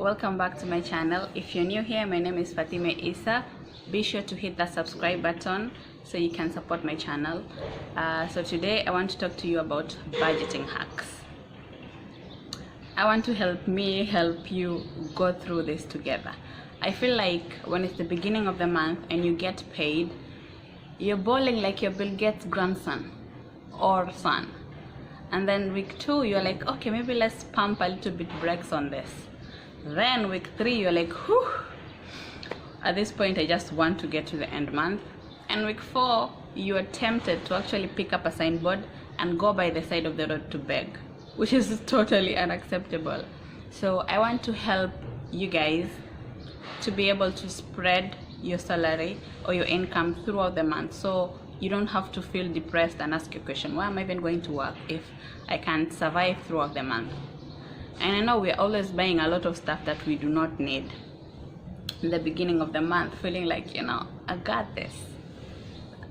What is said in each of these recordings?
welcome back to my channel. If you're new here, my name is Fatima Isa. Be sure to hit that subscribe button so you can support my channel. So today I want to talk to you about budgeting hacks. I want to help you go through this together. I feel like when it's the beginning of the month and you get paid, you're bawling like your Bill Gates grandson or son. And then week 2 you're like, okay, maybe let's pump a little bit brakes on this. Then week 3 you're like, whew, at this point I just want to get to the end month. And week 4 you are tempted to actually pick up a signboard and go by the side of the road to beg, which is totally unacceptable. So I want to help you guys to be able to spread your salary or your income throughout the month, so you don't have to feel depressed and ask your question, why am I even going to work if I can't survive throughout the month? And I know we're always buying a lot of stuff that we do not need in the beginning of the month, feeling like, you know, I got this,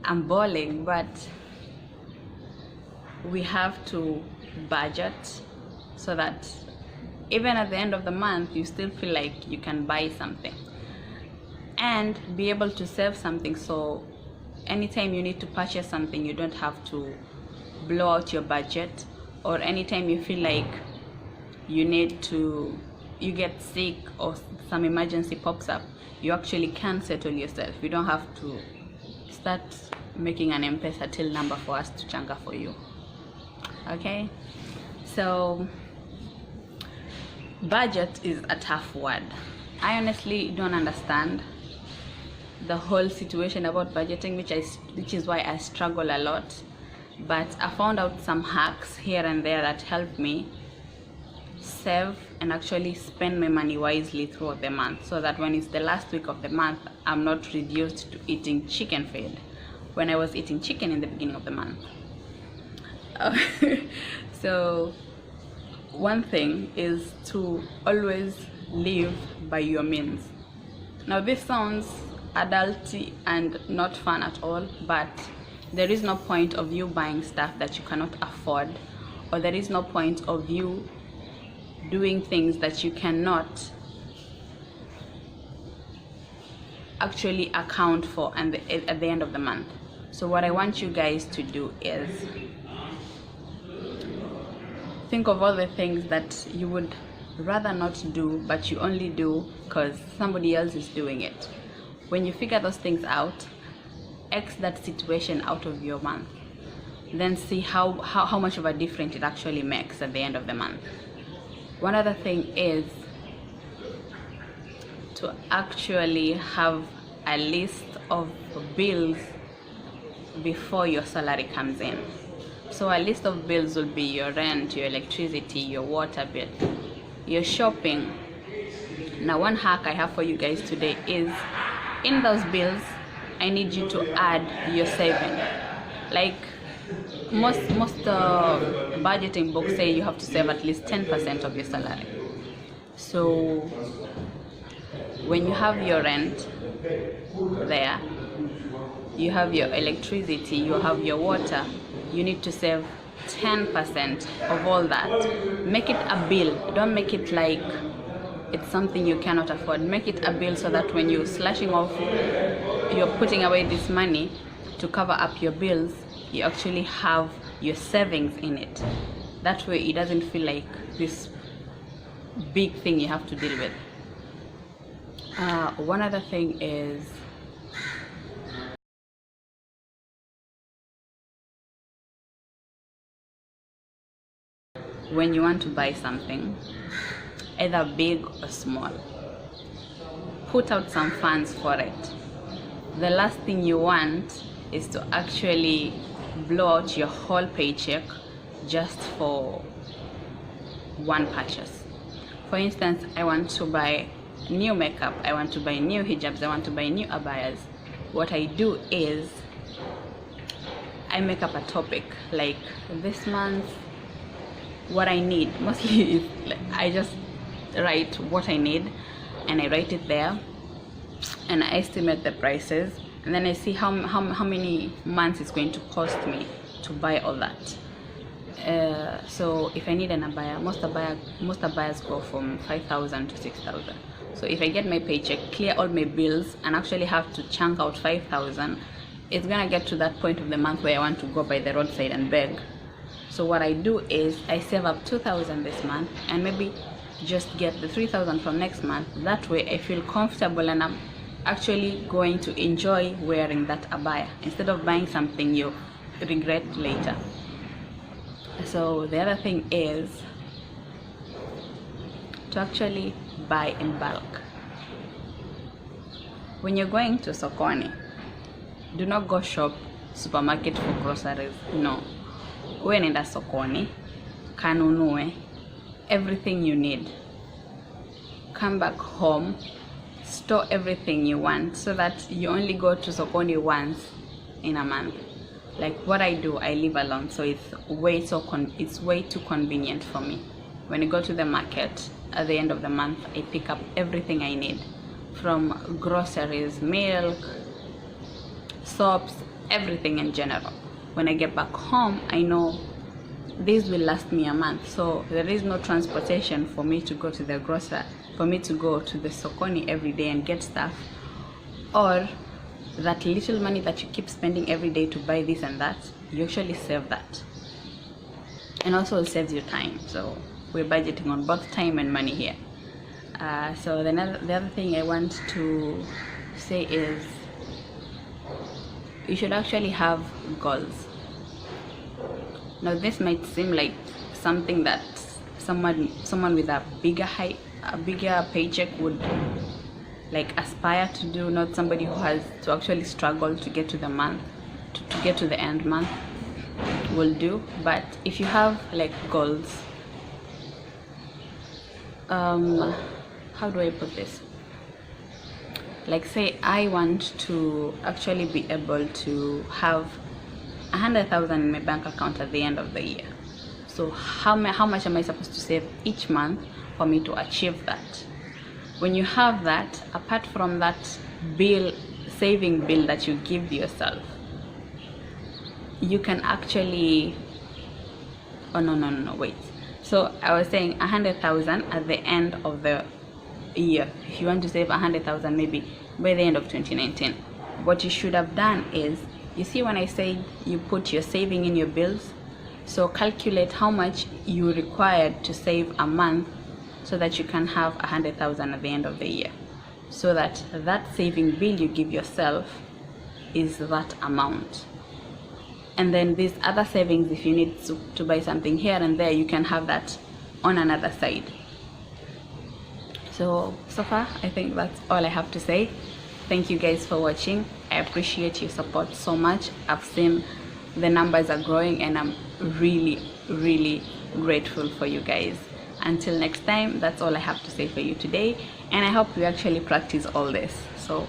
I'm balling. But we have to budget so that even at the end of the month you still feel like you can buy something and be able to save something, so anytime you need to purchase something you don't have to blow out your budget, or anytime you feel like you get sick or some emergency pops up, you actually can settle yourself. You don't have to start making an M-Pesa till number for us to changa for you. Okay, so budget is a tough word. I honestly don't understand the whole situation about budgeting, which is why I struggle a lot. But I found out some hacks here and there that help me save and actually spend my money wisely throughout the month, so that when it's the last week of the month I'm not reduced to eating chicken feed when I was eating chicken in the beginning of the month. So one thing is to always live by your means. Now this sounds adulty and not fun at all, but there is no point of you buying stuff that you cannot afford, or there is no point of you doing things that you cannot actually account for at the end of the month. So what I want you guys to do is think of all the things that you would rather not do, but you only do because somebody else is doing it. When you figure those things out, X that situation out of your month, then see how much of a difference it actually makes at the end of the month. One other thing is to actually have a list of bills before your salary comes in. So a list of bills will be your rent, your electricity, your water bill, your shopping. Now one hack I have for you guys today is, in those bills I need you to add your saving. Like most budgeting books say you have to save at least 10% of your salary. So when you have your rent there, you have your electricity, you have your water, you need to save 10% of all that. Make it a bill. Don't make it like it's something you cannot afford. Make it a bill so that when you're slashing off, you're putting away this money to cover up your bills, you actually have your savings in it. That way it doesn't feel like this big thing you have to deal with. One other thing is, when you want to buy something, either big or small, put out some funds for it. The last thing you want is to actually blow out your whole paycheck just for one purchase. For instance, I want to buy new makeup, I want to buy new hijabs, I want to buy new abayas. What I do is I make up a topic, like this month what I need. Mostly is I just write what I need and I write it there and I estimate the prices, and then I see how many months it's going to cost me to buy all that. So if I need an abaya, most abayas go from 5,000 to 6,000. So if I get my paycheck, clear all my bills, and actually have to chunk out 5,000, it's gonna get to that point of the month where I want to go by the roadside and beg. So what I do is I save up 2,000 this month and maybe just get the 3,000 from next month. That way I feel comfortable and I'm actually going to enjoy wearing that abaya instead of buying something you regret later. So the other thing is to actually buy in bulk. When you're going to sokoni, do not go shop supermarket for groceries. No, we nenda sokoni, kanunue everything you need, come back home, store everything you want, so that you only go to sokoni once in a month. Like what I do, I live alone, so it's way too convenient for me. When I go to the market at the end of the month, I pick up everything I need, from groceries, milk, soaps, everything in general. When I get back home, I know this will last me a month, so there is no transportation for me to go to the grocer, for me to go to the sokoni every day and get stuff, or that little money that you keep spending every day to buy this and that, you actually save that. And also it saves you time, so we're budgeting on both time and money here. So the other thing I want to say is you should actually have goals. Now this might seem like something that someone with a bigger paycheck would like aspire to do, not somebody who has to actually struggle to get to the month, to get to the end month will do. But if you have like goals, how do I put this? Like say I want to actually be able to have 100,000 in my bank account at the end of the year. So how much am I supposed to save each month for me to achieve that? When you have that, apart from that saving bill that you give yourself, you can actually, wait. So I was saying 100,000 at the end of the year. If you want to save 100,000 maybe by the end of 2019, what you should have done is, you see when I say you put your saving in your bills, so calculate how much you required to save a month so that you can have 100,000 at the end of the year, so that saving bill you give yourself is that amount. And then these other savings, if you need to buy something here and there, you can have that on another side. So far I think that's all I have to say. Thank you guys for watching. I appreciate your support so much. I've seen the numbers are growing and I'm really grateful for you guys. Until next time, that's all I have to say for you today, and I hope you actually practice all this. So